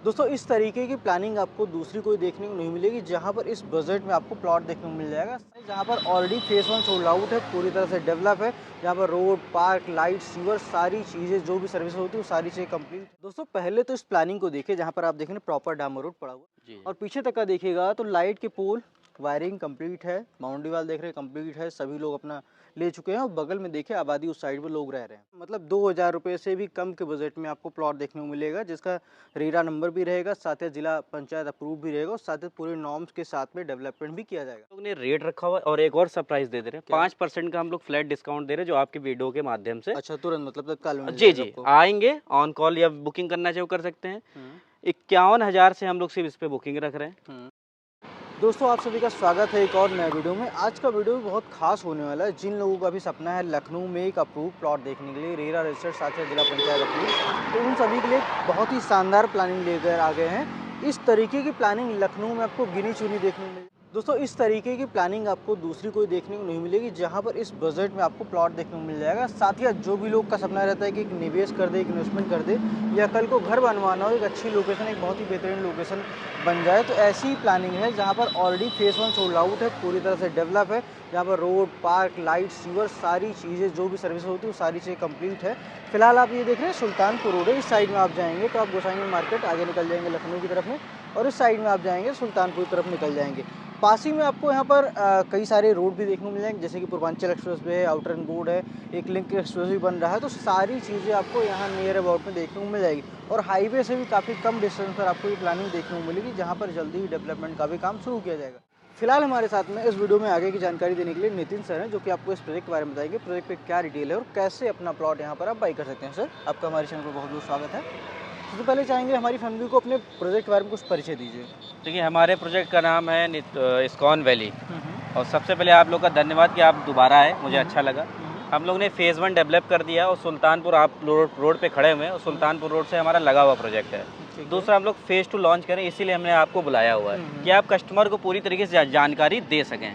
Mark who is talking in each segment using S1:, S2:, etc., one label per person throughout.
S1: दोस्तों इस तरीके की प्लानिंग आपको दूसरी कोई देखने को नहीं मिलेगी, जहाँ पर इस बजट में आपको प्लॉट देखने को मिल जाएगा, जहाँ पर ऑलरेडी फेज़ 1 सोल्ड आउट है, पूरी तरह से डेवलप है, जहाँ पर रोड, पार्क, लाइट, सीवर सारी चीज़ें जो भी सर्विस होती है वो सारी चीज़ें कंप्लीट। दोस्तों पहले तो इस प्लानिंग को देखिए, जहाँ पर आप देखेंगे प्रॉपर डामर रोड पड़ा हुआ
S2: जी,
S1: और पीछे तक का देखिएगा तो लाइट के पोल वायरिंग कंप्लीट है, बाउंड्री वाल देख रहे हैं कंप्लीट है, सभी लोग अपना ले चुके हैं और बगल में देखिए आबादी उस साइड पर लोग रह रहे हैं। मतलब 2000 रुपये से भी कम के बजट में आपको प्लॉट देखने को मिलेगा, जिसका रेरा नंबर भी रहेगा, साथ ही जिला पंचायत अप्रूव भी रहेगा और साथ ही पूरे नॉर्म्स के साथ में डेवलपमेंट भी किया जाएगा।
S2: लोग ने रेट रखा हुआ है और एक और सरप्राइज दे रहे हैं।
S1: क्या?
S2: 5% का हम लोग फ्लैट डिस्काउंट दे रहे हैं, जो आपकी वीडियो के माध्यम से।
S1: अच्छा, तुरंत मतलब तत्काल में मिल
S2: जी
S1: जाएगा
S2: जी,
S1: आपको।
S2: आएंगे ऑन कॉल या बुकिंग करना चाहे वो कर सकते हैं।
S1: हम्म,
S2: 51,000 से हम लोग सिर्फ इस पे बुकिंग रख रहे हैं।
S1: हम्म। दोस्तों आप सभी का स्वागत है एक और नए वीडियो में। आज का वीडियो भी बहुत खास होने वाला है। जिन लोगों का भी सपना है लखनऊ में एक अप्रूव प्लॉट देखने के लिए, रेरा रजिस्टर्ड साथ ही जिला पंचायत अप्रूव, तो उन सभी के लिए एक बहुत ही शानदार प्लानिंग लेकर आ गए हैं। इस तरीके की प्लानिंग लखनऊ में आपको गिनी चुनी देखने को मिलेगी। दोस्तों इस तरीके की प्लानिंग आपको दूसरी कोई देखने को नहीं मिलेगी, जहाँ पर इस बजट में आपको प्लॉट देखने को मिल जाएगा। साथ ही जो भी लोग का सपना रहता है कि एक निवेश कर दे, एक इन्वेस्टमेंट कर दे, या कल को घर बनवाना हो, एक अच्छी लोकेशन, एक बहुत ही बेहतरीन लोकेशन बन जाए, तो ऐसी ही प्लानिंग है, जहाँ पर ऑलरेडी फेज़ 1 सोल्ड आउट है, पूरी तरह से डेवलप है, जहाँ पर रोड, पार्क, लाइट, सीवर सारी चीज़ें जो भी सर्विस होती है वो सारी चीज़ें कंप्लीट है। फिलहाल आप ये देख रहे हैं सुल्तानपुर रोड है, इस साइड में आप जाएंगे तो आप गोसाईगंज मार्केट आगे निकल जाएंगे लखनऊ की तरफ में, और इस साइड में आप जाएंगे सुल्तानपुर की तरफ निकल जाएंगे। पास ही में आपको यहाँ पर कई सारे रोड भी देखने को मिल जाएंगे, जैसे कि पूर्वांचल एक्सप्रेस वे है, आउटर रिंग रोड है, एक लिंक एक्सप्रेस भी बन रहा है, तो सारी चीज़ें आपको यहाँ नियर अबाउट में देखने को मिल जाएगी। और हाईवे से भी काफ़ी कम डिस्टेंस पर आपको ये प्लानिंग देखने को मिलेगी, जहाँ पर जल्दी ही डेवलपमेंट का भी काम शुरू किया जाएगा। फिलहाल हमारे साथ में इस वीडियो में आगे की जानकारी देने के लिए नितिन सर हैं, जो कि आपको इस प्रोजेक्ट के बारे में बताएंगे, प्रोजेक्ट पे क्या डिटेल है और कैसे अपना प्लॉट यहाँ पर आप बाई कर सकते हैं। सर आपका हमारे चैनल पर बहुत बहुत स्वागत है। सबसे पहले चाहेंगे हमारी फैमिली को अपने प्रोजेक्ट के बारे में कुछ परिचय दीजिए।
S2: देखिए, हमारे प्रोजेक्ट का नाम है इस्कॉन वैली।
S1: हम्म,
S2: और सबसे पहले आप लोग का धन्यवाद कि आप दोबारा आए, मुझे अच्छा लगा।
S1: हम्म,
S2: हम लोग ने फेज़ 1 डेवलप कर दिया और सुल्तानपुर आप रोड पे खड़े हुए हैं और सुल्तानपुर रोड से हमारा लगा हुआ प्रोजेक्ट है।
S1: ठीक है।
S2: दूसरा, हम लोग फेज़ 2 लॉन्च करें, इसीलिए हमने आपको बुलाया हुआ है कि आप कस्टमर को पूरी तरीके से जानकारी दे सकें।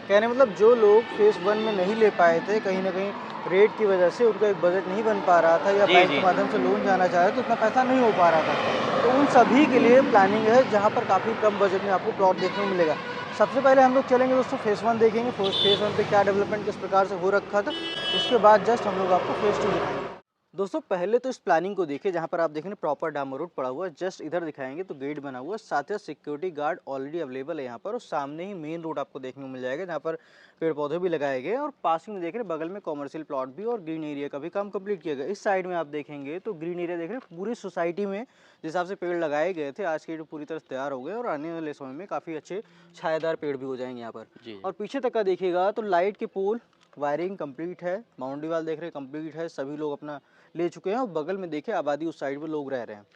S1: कहने मतलब जो लोग फेज़ 1 में नहीं ले पाए थे, कहीं न कहीं रेट की वजह से उनका एक बजट नहीं बन पा रहा था, या
S2: जी
S1: बैंक
S2: जी
S1: के माध्यम से लोन जाना चाहे तो इतना पैसा नहीं हो पा रहा था, तो उन सभी के लिए प्लानिंग है, जहाँ पर काफ़ी कम बजट में आपको प्लॉट देखने को मिलेगा। सबसे पहले हम लोग चलेंगे दोस्तों फेज़ 1 देखेंगे, फेज़ 1 पे क्या डेवलपमेंट किस प्रकार से हो रखा था, उसके बाद जस्ट हम लोग आपको फेज़ 2 दिखाएंगे। दोस्तों पहले तो इस प्लानिंग को देखिए, जहाँ पर आप देखेंगे प्रॉपर डामर रोड पड़ा हुआ है, जस्ट इधर दिखाएंगे तो गेट बना हुआ है, साथ ही सिक्योरिटी गार्ड ऑलरेडी अवेलेबल है यहाँ पर, और सामने ही मेन रोड आपको देखने को मिल जाएगा, जहाँ पर पेड़ पौधे भी लगाए गए हैं, और पास ही में देख रहे हैं बगल में कॉमर्शियल प्लॉट भी और ग्रीन एरिया का भी काम कंप्लीट किया गया। इस साइड में आप देखेंगे तो ग्रीन एरिया देख रहे हैं, पूरी सोसाइटी में जिस हिसाब से पेड़ लगाए गए थे, आज के पूरी तरह तैयार हो गए और आने वाले समय में काफ़ी अच्छे छायादार पेड़ भी हो जाएंगे यहाँ पर।
S2: जी।
S1: और पीछे तक का देखिएगा तो लाइट के पोल वायरिंग कंप्लीट है, बाउंड्री वाल देख रहे हैं कंप्लीट है, सभी लोग अपना ले चुके हैं और बगल में देखिए आबादी उस साइड पे लोग रह रहे हैं।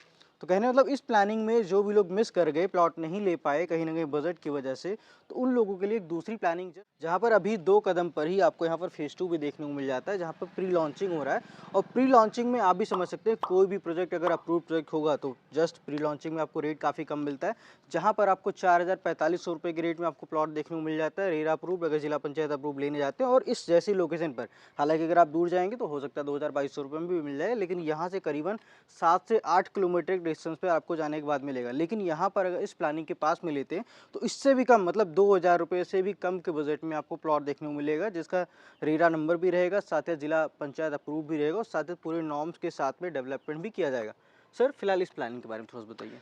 S1: तो कहने मतलब इस प्लानिंग में जो भी लोग मिस कर गए, प्लॉट नहीं ले पाए कहीं ना कहीं बजट की वजह से, तो उन लोगों के लिए एक दूसरी प्लानिंग, जहाँ पर अभी 2 कदम पर ही आपको यहाँ पर फेज़ 2 भी देखने को मिल जाता है, जहाँ पर प्री लॉन्चिंग हो रहा है। और प्री लॉन्चिंग में आप भी समझ सकते हैं, कोई भी प्रोजेक्ट अगर अप्रूव प्रोजेक्ट होगा तो जस्ट प्री लॉन्चिंग में आपको रेट काफ़ी कम मिलता है, जहाँ पर आपको 4,4500 रुपये के रेट में आपको प्लॉट देखने को मिल जाता है, रेरा अप्रूव अगर जिला पंचायत अप्रूव लेने जाते हैं और इस जैसी लोकेशन पर। हालांकि अगर आप दूर जाएंगे तो हो सकता है 2,2200 रुपये में भी मिल जाए, लेकिन यहाँ से करीबन 7 से 8 किलोमीटर के डिस्टेंस पे आपको जाने के बाद मिलेगा। लेकिन यहाँ पर अगर इस प्लानिंग के पास में लेते हैं तो इससे भी कम, मतलब 2,000 रुपये से भी कम के बजट में आपको प्लॉट देखने को मिलेगा, जिसका रेरा नंबर भी रहेगा, साथ ही जिला पंचायत अप्रूव भी रहेगा और साथ ही पूरे नॉर्म्स के साथ में डेवलपमेंट भी किया जाएगा। सर फिलहाल इस प्लानिंग के बारे में थोड़ा सा बताइए।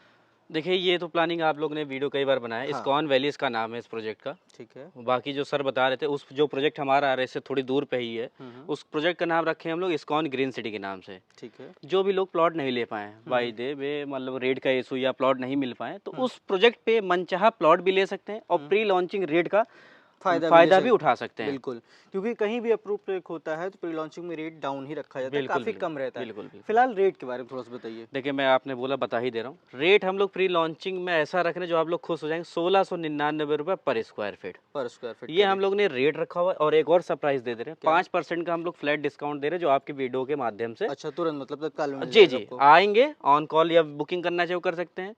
S2: देखिए, ये तो प्लानिंग आप लोग ने वीडियो कई बार बनाया है।
S1: हाँ,
S2: इस्कॉन वैली इसका नाम है इस प्रोजेक्ट का।
S1: ठीक है।
S2: बाकी जो सर बता रहे थे, उस जो प्रोजेक्ट हमारा आ रहा है इससे थोड़ी दूर पे ही है, उस प्रोजेक्ट का नाम रखे हैं हम लोग इस्कॉन ग्रीन सिटी के नाम से।
S1: ठीक है।
S2: जो भी लोग प्लॉट नहीं ले पाए बाई दे वे, मतलब रेट का इशू या प्लॉट नहीं मिल पाए, तो उस प्रोजेक्ट पे मनचाहा प्लॉट भी ले सकते हैं और प्री लॉन्चिंग रेट का फायदा भी उठा सकते हैं।
S1: बिल्कुल, क्योंकि कहीं भी अप्रूव प्रोजेक्ट होता है तो प्री लॉन्चिंग में रेट डाउन ही रखा जाता है,
S2: बिल्कुल
S1: काफ़ी कम रहता है।
S2: बिल्कुल बिल्कुल।
S1: फिलहाल रेट के बारे में थोड़ा सा बताइए।
S2: देखिए, मैं आपने बोला बता ही दे रहा हूँ। रेट हम लोग प्री लॉन्चिंग में ऐसा रख रहे हैं जो आप लोग खुश हो जाएंगे, 1699 रुपये पर स्क्वायर फीट।
S1: पर स्क्वायर फीट
S2: ये हम लोग ने रेट रखा हुआ है और एक और सरप्राइज दे रहे हैं। 5% का हम लोग फ्लैट डिस्काउंट दे रहे हैं, जो आपकी वीडियो के माध्यम से।
S1: अच्छा, तुरंत मतलब तत्काल में मिल
S2: जी
S1: जाएगा
S2: जी,
S1: आपको।
S2: आएंगे ऑन कॉल या बुकिंग करना चाहे वो कर सकते हैं।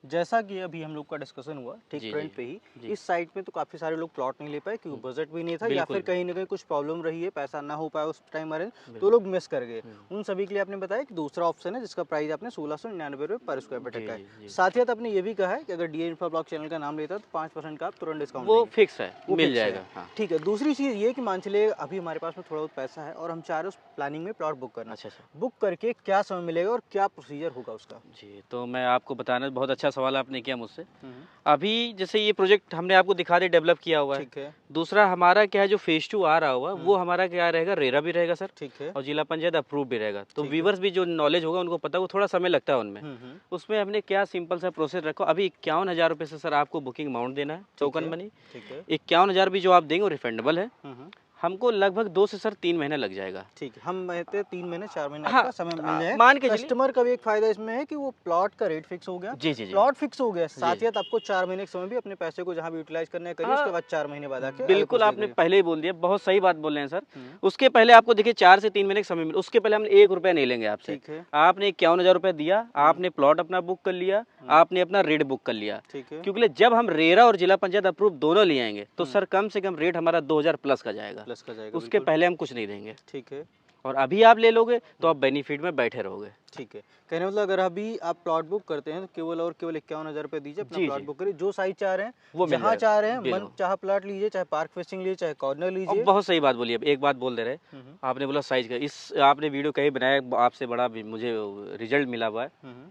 S1: जैसा कि अभी हम लोग का डिस्कशन हुआ ठीक
S2: जी,
S1: फ्रंट
S2: जी,
S1: पे ही,
S2: जी।
S1: इस साइड पे तो काफी सारे लोग प्लॉट नहीं ले पाए क्योंकि बजट भी नहीं था या
S2: बिल्कुल,
S1: फिर कहीं ना कहीं कुछ प्रॉब्लम रही है, पैसा ना हो पाया उस टाइम अरेंज, तो
S2: बिल्कुल।
S1: लोग मिस कर गए।
S2: हुँ।
S1: उन सभी के लिए आपने बताया कि दूसरा ऑप्शन है जिसका प्राइस आपने 1699 रुपये पर स्क्वायर फीट
S2: जी,
S1: रखा है।
S2: जी, जी।
S1: साथ ही साथ आपने ये भी कहा है कि अगर डी इंफ्रा ब्लॉक चैनल का नाम लेता तो 5% का आप तुरंत डिस्काउंट
S2: वो
S1: देंगे,
S2: फिक्स है,
S1: वो
S2: मिल
S1: फिक्स है।
S2: जाएगा। हाँ।
S1: ठीक है, दूसरी चीज़ ये कि मान चलिए अभी हमारे पास में थोड़ा बहुत पैसा है और हम चाह रहे हैं उस प्लानिंग में प्लॉट बुक करना,
S2: अच्छा, अच्छा।
S1: बुक करके क्या समय मिलेगा और क्या प्रोसीजर होगा उसका?
S2: जी, तो मैं आपको बताना, बहुत अच्छा सवाल आपने किया मुझसे।
S1: हम्म,
S2: अभी जैसे ये प्रोजेक्ट हमने आपको दिखा दिया, डेवलप किया हुआ है।
S1: ठीक है।
S2: दूसरा हमारा क्या है, जो फेज़ 2 आ रहा होगा, वो हमारा क्या रहेगा, रेरा भी रहेगा सर,
S1: ठीक है।
S2: और जिला पंचायत अप्रूव भी रहेगा। तो
S1: ठीक है।
S2: व्यूअर्स भी जो नॉलेज होगा उनको पता, वो थोड़ा समय लगता है उनमें।
S1: हम्म,
S2: उसमें हमने क्या सिंपल सा प्रोसेस रखा, अभी 51,000 रुपये से सर आपको बुकिंग अमाउंट देना है,
S1: ठीक
S2: टोकन
S1: है।
S2: मनी।
S1: ठीक है।
S2: 51,000 भी जो आप देंगे वो रिफंडेबल है।
S1: हम्म,
S2: हमको लगभग 2 से सर 3 महीने लग जाएगा।
S1: ठीक है, हम कहते हैं 3 महीने 4 महीने
S2: हाँ,
S1: आपका समय मिल जाए।
S2: मान के चलिए।
S1: कस्टमर का भी एक फायदा इसमें है कि वो प्लॉट का रेट फिक्स हो गया,
S2: जी, जी, जी।
S1: प्लॉट फिक्स हो गया,
S2: जी,
S1: साथ
S2: जी।
S1: ही साथ आपको 4 महीने के समय भी अपने पैसे को जहाँ भी यूटिलाइज करना है करिए,
S2: हाँ,
S1: उसके बाद 4 महीने बाद आके आगे
S2: बिल्कुल
S1: प्रोसीजर
S2: आपने
S1: करिए।
S2: पहले ही बोल दिया, बहुत सही बात बोल रहे हैं सर।
S1: हम्म,
S2: उसके पहले आपको देखिए 4 से 3 महीने का समय मिले, उसके पहले हम 1 रुपया नहीं लेंगे आपसे।
S1: ठीक है।
S2: आपने 51,000 रुपये दिया, आपने प्लॉट अपना बुक कर लिया, आपने अपना रेट बुक कर लिया।
S1: ठीक है।
S2: क्योंकि जब हम रेरा और जिला पंचायत अप्रूव दोनों ले आएंगे, तो सर कम से कम रेट हमारा 2,000 प्लस का जाएगा।
S1: प्लस का जाएगा
S2: उसके
S1: बिल्कुल।
S2: पहले हम कुछ नहीं देंगे।
S1: ठीक है।
S2: और अभी आप ले लोगे तो आप बेनिफिट में बैठे रहोगे।
S1: ठीक है, कहने मतलब अगर अभी आप प्लॉट बुक करते हैं तो केवल और केवल 51,000 रुपये दीजिए, अपना
S2: जी,
S1: प्लॉट
S2: जी।
S1: बुक करिए, जो साइज चाह रहे हैं,
S2: वो मिल
S1: जहाँ
S2: जाएगा।
S1: चाह रहे हैं, मन
S2: बिल्कुल।
S1: चाह प्लॉट लीजिए, चाहे पार्क फेसिंग लीजिए, चाहे कॉर्नर
S2: और
S1: लीजिए।
S2: बहुत सही बात बोली, अब एक बात बोल दे रहे,
S1: हम्म,
S2: आपने बोला साइज का, इस आपने वीडियो कहीं बनाया, आपसे बड़ा भी मुझे रिजल्ट मिला हुआ है।
S1: हम्म,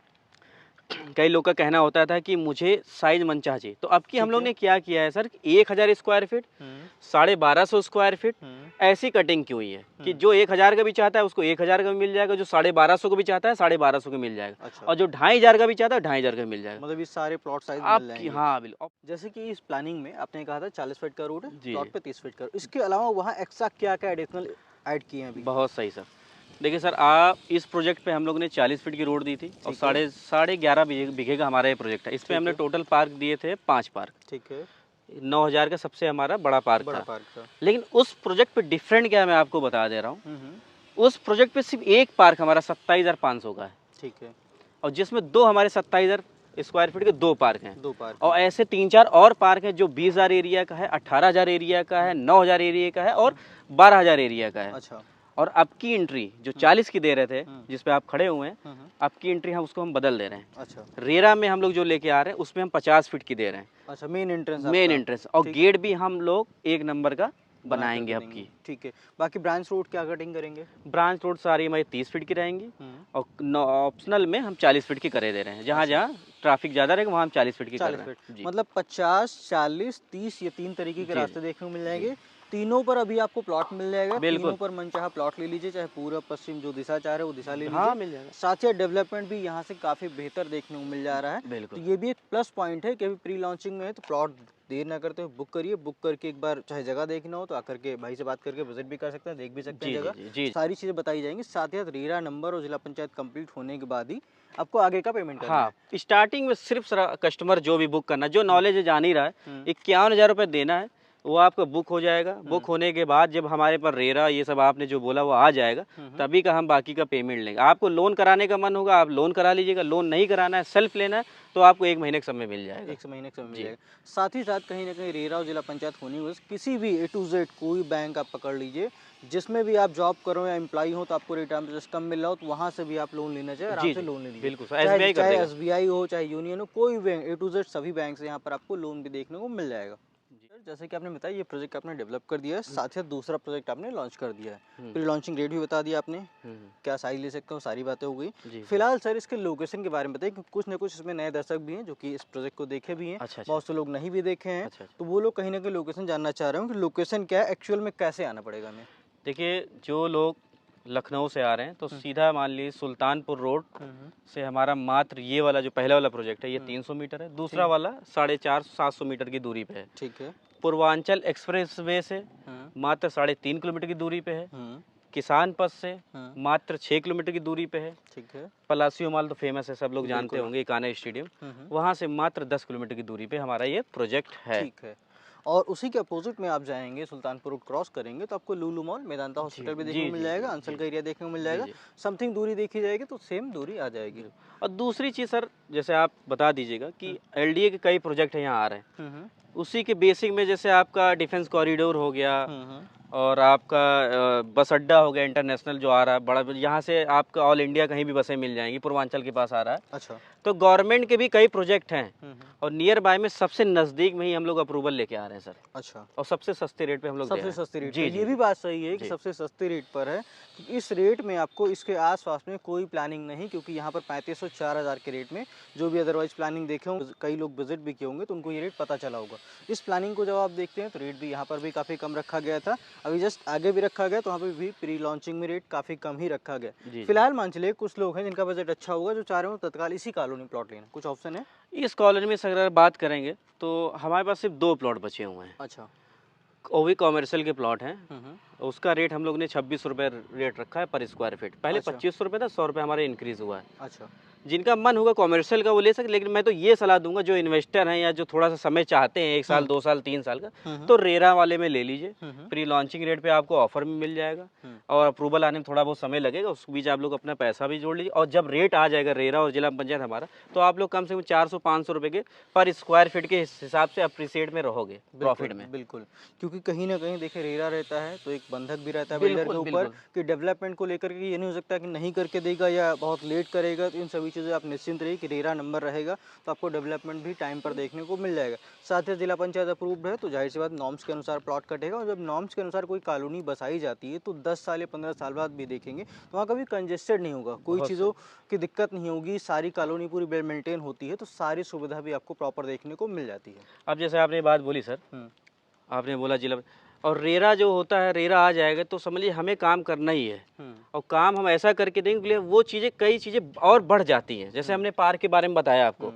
S2: कई लोग का कहना होता था कि मुझे साइज मनचाहा चाहिए, तो अब की हम
S1: ठीक
S2: लोग
S1: है।
S2: ने क्या किया है सर, 1,000 स्क्वायर फीट,
S1: हम्म,
S2: 1250 स्क्वायर फीट,
S1: हम्म,
S2: ऐसी कटिंग की हुई है कि जो 1,000 का भी चाहता है उसको 1,000 का भी मिल जाएगा, जो 1250 का भी चाहता है 1250 का मिल जाएगा,
S1: अच्छा,
S2: और जो 2,500 का भी चाहता है 2,500 का मिल जाएगा।
S1: मतलब ये सारे प्लॉट साइज मिल
S2: आपकी,
S1: जाएंगे।
S2: हाँ बिल्कुल।
S1: जैसे कि इस प्लानिंग में आपने कहा था 40 फीट का रोड है,
S2: जी,
S1: प्लॉट
S2: जी।
S1: पे 30 फीट का, इसके अलावा वहाँ एक्स्ट्रा क्या क्या एडिशनल ऐड किए हैं अभी?
S2: बहुत सही सर। देखिए सर, आप इस प्रोजेक्ट पे हम लोग ने 40 फीट की रोड दी थी, और
S1: ठीक है।
S2: साढ़े 11 बीघे का हमारा ये प्रोजेक्ट है। इस पे
S1: ठीक
S2: हमने
S1: है।
S2: टोटल पार्क दिए थे 5 पार्क।
S1: ठीक है।
S2: 9,000 का सबसे हमारा बड़ा पार्क
S1: बड़ा
S2: था।
S1: पार्क का।
S2: लेकिन उस प्रोजेक्ट पे डिफरेंट क्या है, मैं आपको बता दे रहा हूँ।
S1: हम्म,
S2: उस प्रोजेक्ट पे सिर्फ एक पार्क हमारा 27,500 का है,
S1: ठीक है।
S2: और जिसमें दो हमारे 27,000 स्क्वायर फीट के दो पार्क हैं।
S1: 2 पार्क
S2: और
S1: हैं।
S2: ऐसे 3-4 और पार्क हैं जो 20,000 एरिया का है, 18,000 एरिया का है, 9,000 एरिया का है, और 12,000 एरिया का है।
S1: अच्छा।
S2: और अब की एंट्री जो 40 की दे रहे थे,
S1: हम्म।
S2: जिस पे आप खड़े हुए हैं,
S1: हम्म,
S2: अब की एंट्री हम बदल दे रहे हैं।
S1: अच्छा।
S2: रेरा में हम लोग जो लेके आ रहे हैं उसमें हम 50 फीट की दे रहे हैं,
S1: अच्छा, मेन एंट्रेंस
S2: मेन
S1: आपका।
S2: एंट्रेंस, और
S1: ठीक।
S2: गेट भी हम लोग 1 नंबर का
S1: बना
S2: बनाएंगे
S1: करके
S2: अब
S1: देंगे।
S2: की।
S1: ठीक है, बाकी ब्रांच रोड क्या कटिंग करेंगे?
S2: ब्रांच रोड सारी हमारी 30 फीट की रहेंगी,
S1: हम्म,
S2: और ऑप्शनल में हम 40 फीट की करे दे रहे हैं। जहाँ
S1: अच्छा।
S2: जहाँ ट्रैफिक ज़्यादा रहेगा वहाँ हम 40 फीट की कर
S1: 40
S2: रहे
S1: फीट,
S2: हैं जी।
S1: मतलब 50, 40, 30 ये 3 तरीके के
S2: जी,
S1: रास्ते देखने को मिल
S2: जी,
S1: जाएंगे। तीनों पर अभी आपको प्लॉट मिल जाएगा, तीनों
S2: बिल्कुल।
S1: पर मनचाहा प्लॉट ले लीजिए, चाहे पूर्व पश्चिम जो दिशा चाह रहे हो वो दिशा ले
S2: हाँ,
S1: लीजिए।
S2: मिल जाएगा।
S1: साथ ही डेवलपमेंट भी यहाँ से काफ़ी बेहतर देखने को मिल जा रहा है। तो
S2: बिल्कुल।
S1: ये भी एक प्लस पॉइंट है कि अभी प्री लॉन्चिंग में है तो प्लॉट देर ना करते हुए बुक करिए, बुक करके एक बार चाहे जगह देखना हो तो आकर के भाई से बात करके विजिट भी कर सकते हैं, देख भी सकते हैं
S2: जी, जी,
S1: जगह,
S2: जी, जी।
S1: सारी चीज़ें बताई जाएंगी। साथ ही साथ रेरा नंबर और जिला पंचायत कंप्लीट होने के बाद ही आपको आगे का पेमेंट करना
S2: हाँ,
S1: है।
S2: स्टार्टिंग में सिर्फ कस्टमर जो भी बुक करना, जो नॉलेज है जान ही रहा है,
S1: हम्म,
S2: 51,000 रुपये देना है, वो आपका बुक हो जाएगा। बुक होने के बाद जब हमारे पर रेरा ये सब आपने जो बोला वो आ जाएगा, तभी का हम बाकी का पेमेंट लेंगे। आपको लोन कराने का मन होगा आप लोन करा लीजिएगा, लोन नहीं कराना है, सेल्फ लेना है, तो आपको 1 महीने का समय मिल जाएगा।
S1: 1 महीने का समय मिल
S2: जी।
S1: जाएगा। साथ ही साथ कहीं ना कहीं रेरा और जिला पंचायत होने की वजह से किसी भी A to Z कोई बैंक आप पकड़ लीजिए, जिसमें भी आप जॉब करो या एम्प्लॉई हो तो आपको रेट ऑफ इंटरेस्ट कम मिल रहा हो, तो वहाँ से भी आप लोन लेना चाहिए, आराम
S2: जी,
S1: से
S2: जी,
S1: लोन ले लीजिए।
S2: बिल्कुल सर, SBI कर
S1: चाहे
S2: देगा।
S1: SBI हो, चाहे यूनियन हो, कोई भी बैंक A to Z सभी बैंक से यहाँ पर आपको लोन भी देखने को मिल जाएगा। सर, जैसे कि आपने बताया ये प्रोजेक्ट आपने डेवलप कर दिया है, साथ ही साथ दूसरा प्रोजेक्ट आपने लॉन्च कर दिया है, प्री लॉन्चिंग रेट भी बता दिया आपने, क्या साइज ले सकते हो, सारी बातें हो गई।
S2: जी।
S1: फिलहाल सर इसके लोकेशन के बारे में बताइए, क्योंकि कुछ ना कुछ इसमें नए दर्शक भी हैं जो कि इस प्रोजेक्ट को देखे भी हैं,
S2: अच्छा, अच्छा।
S1: बहुत से लोग नहीं भी देखे हैं,
S2: अच्छा, अच्छा।
S1: तो वो लोग कहीं ना कहीं लोकेशन जानना चाह रहे हो कि लोकेशन क्या है, एक्चुअल में कैसे आना पड़ेगा हमें?
S2: देखिए, जो लोग लखनऊ से आ रहे हैं तो सीधा मान लीजिए सुल्तानपुर रोड से हमारा मात्र ये वाला जो पहला वाला प्रोजेक्ट है ये 300 मीटर है, दूसरा वाला 450-700 मीटर की दूरी पे है।
S1: ठीक है।
S2: पूर्वांचल एक्सप्रेस वे से मात्र 3.5 किलोमीटर की दूरी पे है। किसान पथ से मात्र 6 किलोमीटर की दूरी पे है।
S1: ठीक है।
S2: पलासियो माल तो फेमस है, सब लोग जानते
S1: बिल्कुल।
S2: होंगे, इकाना स्टेडियम, वहाँ से मात्र 10 किलोमीटर की दूरी पे हमारा ये प्रोजेक्ट है।
S1: ठीक है। और उसी के अपोजिट में आप जाएंगे, सुल्तानपुर रोड क्रॉस करेंगे तो आपको लुलु मॉल, मेदांता हॉस्पिटल भी देखने को मिल जाएगा, अंसल का एरिया देखने को मिल जाएगा। समथिंग दूरी देखी जाएगी तो सेम दूरी आ जाएगी।
S2: और दूसरी चीज़ सर, जैसे आप बता दीजिएगा कि एलडीए के कई प्रोजेक्ट यहाँ आ रहे हैं, उसी के बेसिक में जैसे आपका डिफेंस कॉरिडोर हो गया और आपका बस अड्डा हो गया इंटरनेशनल जो आ रहा है बड़ा, यहाँ से आपका ऑल इंडिया कहीं भी बसें मिल जाएंगी, पूर्वांचल के पास आ रहा है।
S1: अच्छा।
S2: तो गवर्नमेंट के भी कई प्रोजेक्ट हैं और नियर बाय में सबसे नज़दीक में ही हम लोग अप्रूवल लेके आ रहे हैं सर।
S1: अच्छा।
S2: और सबसे सस्ते रेट पे हम लोग दे रहे हैं।
S1: सबसे सस्ते रेट
S2: जी,
S1: पे, ये भी बात सही है कि सबसे सस्ते रेट पर है। इस रेट में आपको इसके आसपास में कोई प्लानिंग नहीं, क्योंकि यहाँ पर 3500 4000 के रेट में जो भी अदरवाइज प्लानिंग देखे होंगे, कई लोग विजिट भी किए होंगे तो उनको ये रेट पता चला होगा। इस प्लानिंग को जब आप देखते हैं तो रेट भी यहाँ पर भी काफ़ी कम रखा गया था, अभी जस्ट आगे भी रखा गया तो वहाँ पर भी प्री लॉन्चिंग में रेट काफ़ी कम ही रखा गया। फिलहाल मान चलिए कुछ लोग हैं जिनका बजट अच्छा होगा, जो चाह रहे हो तत्काल इसी कॉलोनी प्लॉट लेना, कुछ ऑप्शन है
S2: इस कॉलोनी में अगर बात करेंगे तो हमारे पास सिर्फ 2 प्लॉट बचे हुए हैं।
S1: अच्छा।
S2: वो भी कॉमर्शियल के प्लॉट हैं। उसका रेट हम लोग ने 26 रुपये रेट रखा है पर स्क्वायर फीट। पहले 25 रुपये था, 100 रुपये हमारे इंक्रीज़ हुआ है।
S1: अच्छा।
S2: जिनका मन होगा कॉमर्शियल का वो ले सकते, लेकिन मैं तो ये सलाह दूंगा जो इन्वेस्टर हैं या जो थोड़ा सा समय चाहते हैं 1 साल 2 साल 3 साल का, तो रेरा वाले में ले लीजिए। प्री लॉन्चिंग रेट पे आपको ऑफर में मिल जाएगा और अप्रूवल आने में थोड़ा बहुत समय लगेगा, उस बीच आप लोग अपना पैसा भी जोड़ लीजिए। और जब रेट आ जाएगा रेरा और जिला पंचायत हमारा, तो आप लोग कम से कम 400-500 रुपये के पर स्क्वायर फीट के हिसाब से अप्रिसिएट में रहोगे, प्रॉफिट में।
S1: बिल्कुल, क्योंकि कहीं ना कहीं देखिए रेरा रहता है तो एक बंधक भी रहता है बिल्डर के ऊपर कि डेवलपमेंट को लेकर के ये नहीं हो सकता कि नहीं करके देगा या बहुत लेट करेगा। तो इन सभी चीज़ें आप निश्चिंत रहिए कि रेरा नंबर रहेगा तो आपको डेवलपमेंट भी टाइम पर देखने को मिल जाएगा। साथ ही जिला पंचायत अप्रूव्ड है तो जाहिर सी बात नॉर्म्स के अनुसार प्लॉट कटेगा, और जब नॉर्म्स के अनुसार कोई कॉलोनी बसाई जाती है तो 10 साल या 15 साल बाद भी देखेंगे तो वहाँ कभी कंजेस्टेड नहीं होगा, कोई चीज़ों की दिक्कत नहीं होगी, सारी कॉलोनी पूरी वेल मेंटेन होती है तो सारी सुविधा भी आपको प्रॉपर देखने को मिल जाती है।
S2: अब जैसे आपने बात बोली सर, आपने बोला जिला और रेरा जो होता है, रेरा आ जाएगा तो समझिए हमें काम करना ही है और काम हम ऐसा करके देंगे वो चीज़ें कई चीज़ें और बढ़ जाती हैं। जैसे हमने पार्क के बारे में बताया आपको,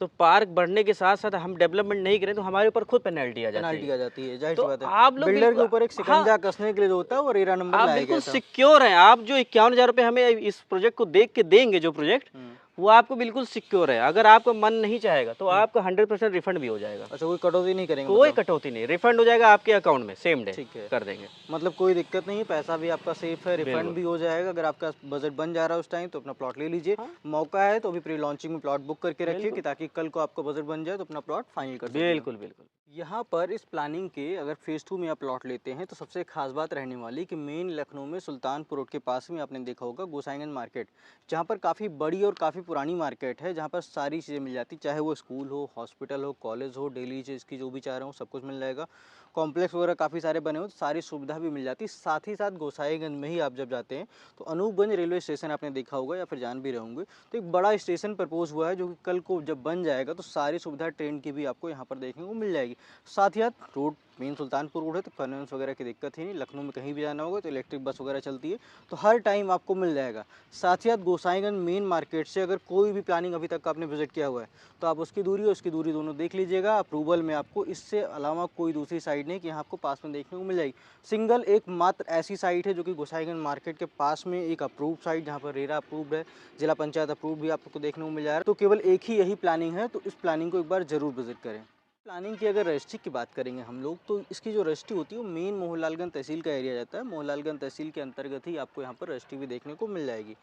S2: तो पार्क बढ़ने के साथ साथ हम डेवलपमेंट नहीं करें तो हमारे ऊपर खुद पेनल्टी आ जाती है।
S1: जाहिर सी बात है,
S2: आप लोग
S1: बिल्डर के ऊपर एक शिकंजा कसने के लिए जो होता है वो रेरा नंबर
S2: आप बिल्कुल सिक्योर हैं। आप जो 51,000 रुपये हमें इस प्रोजेक्ट को देख के देंगे, जो प्रोजेक्ट वो आपको बिल्कुल सिक्योर है। अगर आपका मन नहीं चाहेगा तो आपका 100% रिफंड भी हो जाएगा।
S1: अच्छा, कोई कटौती नहीं करेंगे?
S2: कोई कटौती नहीं, रिफंड हो जाएगा आपके अकाउंट में सेम डे।
S1: ठीक है,
S2: कर देंगे,
S1: मतलब कोई दिक्कत नहीं है, पैसा भी आपका सेफ है, रिफंड भी हो जाएगा। अगर आपका बजट बन जा रहा है उस टाइम तो अपना प्लॉट ले लीजिए। मौका है तो अभी प्री लॉन्चिंग में प्लॉट बुक करके रखिए कि ताकि कल को आपका बजट बन जाए तो अपना प्लॉट फाइनल कर सकें।
S2: बिल्कुल बिल्कुल।
S1: यहाँ पर इस प्लानिंग के अगर फेज़ 2 में आप प्लॉट लेते हैं तो सबसे खास बात रहने वाली कि मेन लखनऊ में सुल्तानपुर रोड के पास में आपने देखा होगा गोसाईगंज मार्केट, जहाँ पर काफ़ी बड़ी और काफ़ी पुरानी मार्केट है, जहाँ पर सारी चीज़ें मिल जाती, चाहे वो स्कूल हो, हॉस्पिटल हो, कॉलेज हो, डेली इसकी जो भी चाह रहे हो सब कुछ मिल जाएगा। कॉम्प्लेक्स वगैरह काफ़ी सारे बने हो तो सारी सुविधा भी मिल जाती। साथ ही साथ गोसाईगंज में ही आप जब जाते हैं तो अनूपगंज रेलवे स्टेशन आपने देखा होगा या फिर जान भी रहे होंगे, तो एक बड़ा स्टेशन प्रपोज हुआ है जो कि कल को जब बन जाएगा तो सारी सुविधा ट्रेन की भी आपको यहाँ पर देखने को मिल जाएगी। साथ ही साथ रोड मेन सुल्तानपुर रोड है तो कन्वेंस वगैरह की दिक्कत ही नहीं। लखनऊ में कहीं भी जाना होगा तो इलेक्ट्रिक बस वगैरह चलती है तो हर टाइम आपको मिल जाएगा। साथ ही साथ गोसाईगंज मेन मार्केट से अगर कोई भी प्लानिंग अभी तक आपने विजिट किया हुआ है तो आप उसकी दूरी और उसकी दूरी दोनों देख लीजिएगा। अप्रूवल में आपको इससे अलावा कोई दूसरी साइड नहीं कि यहाँ आपको पास में देखने को मिल जाएगी। सिंगल एक मात्र ऐसी साइट है जो कि गोसाईगंज मार्केट के पास में एक अप्रूव साइट, जहाँ पर रेरा अप्रूव्ड है, जिला पंचायत अप्रूव भी आपको देखने को मिल जा रहा है। तो केवल एक ही यही प्लानिंग है, तो इस प्लानिंग को एक बार जरूर विजिट करें। प्लानिंग की अगर रजिस्ट्री की बात करेंगे हम लोग तो इसकी जो रजिस्ट्री होती है वो मेन मोहनलालगंज तहसील का एरिया जाता है। मोहनलालगंज तहसील के अंतर्गत ही आपको यहाँ पर रजिस्ट्री भी देखने को मिल जाएगी।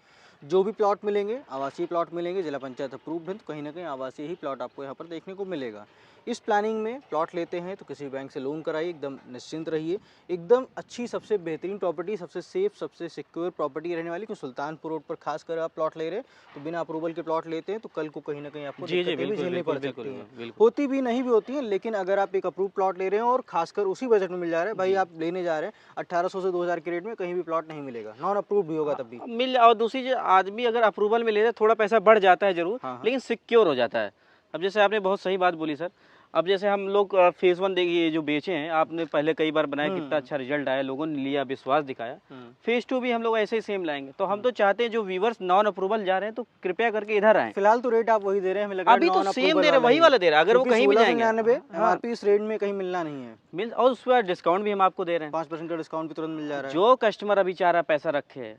S1: जो भी प्लॉट मिलेंगे आवासीय प्लॉट मिलेंगे, जिला पंचायत अप्रूव्ड है तो कहीं ना कहीं आवासीय ही प्लॉट आपको यहाँ पर देखने को मिलेगा। इस प्लानिंग में प्लॉट लेते हैं तो किसी बैंक से लोन कराइए, एकदम निश्चिंत रहिए। एकदम अच्छी सबसे बेहतरीन प्रॉपर्टी, सबसे सेफ, सबसे सिक्योर प्रॉपर्टी रहने वाली, कि सुल्तानपुर रोड पर खास कर आप प्लॉट ले रहे हैं तो बिना अप्रूवल के प्लॉट लेते हैं तो कल को कहीं ना कहीं आपको दिक्कतें भी झेलनी पड़ सकती हैं। होती भी नहीं भी होती हैं, लेकिन अगर आप एक अप्रूव प्लॉट ले रहे हैं और खासकर उसी बजट में मिल जा रहा है, भाई आप लेने जा रहे हैं 1800 से 2000 के रेट में, कहीं भी प्लॉट नहीं मिलेगा, नॉन अप्रूव भी होगा तब भी
S2: मिल। और दूसरी चीज, आदमी अगर अप्रूवल में ले रहा है थोड़ा पैसा बढ़ जाता है जरूर, लेकिन सिक्योर हो जाता है। अब जैसे आपने बहुत सही बात बोली सर, अब जैसे हम लोग फेज 1 देखिए जो बेचे हैं, आपने पहले कई बार बनाया, कितना अच्छा रिजल्ट आया, लोगों ने लिया, विश्वास दिखाया। फेज 2 भी हम लोग ऐसे ही सेम लाएंगे। तो हम तो चाहते हैं जो व्यूवर्स नॉन अप्रूवल जा रहे हैं तो कृपया करके इधर आए।
S1: फिलहाल तो रेट आप वही दे रहे हैं, हमें लग रहा है
S2: अभी तो सेम दे रहे हैं, वही वाला दे रहा है। अगर वो कहीं भी जाएंगे
S1: एमआरपी इस रेट में कहीं मिलना नहीं है,
S2: मिल, और उस पर डिस्काउंट भी हम आपको दे रहे हैं,
S1: 5% का डिस्काउंट भी तुरंत मिल जा रहा है।
S2: जो कस्टमर अभी चाह रहा है पैसा रखे,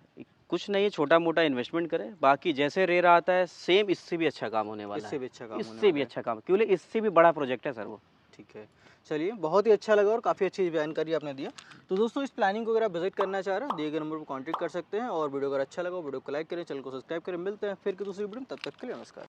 S2: कुछ नहीं है, छोटा मोटा इन्वेस्टमेंट करे, बाकी जैसे रेरा आता है सेम इससे भी अच्छा काम होने वाला है।
S1: इससे भी अच्छा काम,
S2: इससे भी अच्छा काम, क्योंकि इससे भी बड़ा प्रोजेक्ट है सर वो।
S1: ठीक है, चलिए बहुत ही अच्छा लगा और काफ़ी अच्छी जानकारी आपने दिया। तो दोस्तों इस प्लानिंग को अगर आप विजिट करना चाह रहे हैं दिए गए नंबर पर कॉन्टैक्ट कर सकते हैं और वीडियो अगर अच्छा लगा वीडियो को लाइक करें, चैनल को सब्सक्राइब करें। मिलते हैं फिर की दूसरी वीडियो में, तब तक के लिए नमस्कार।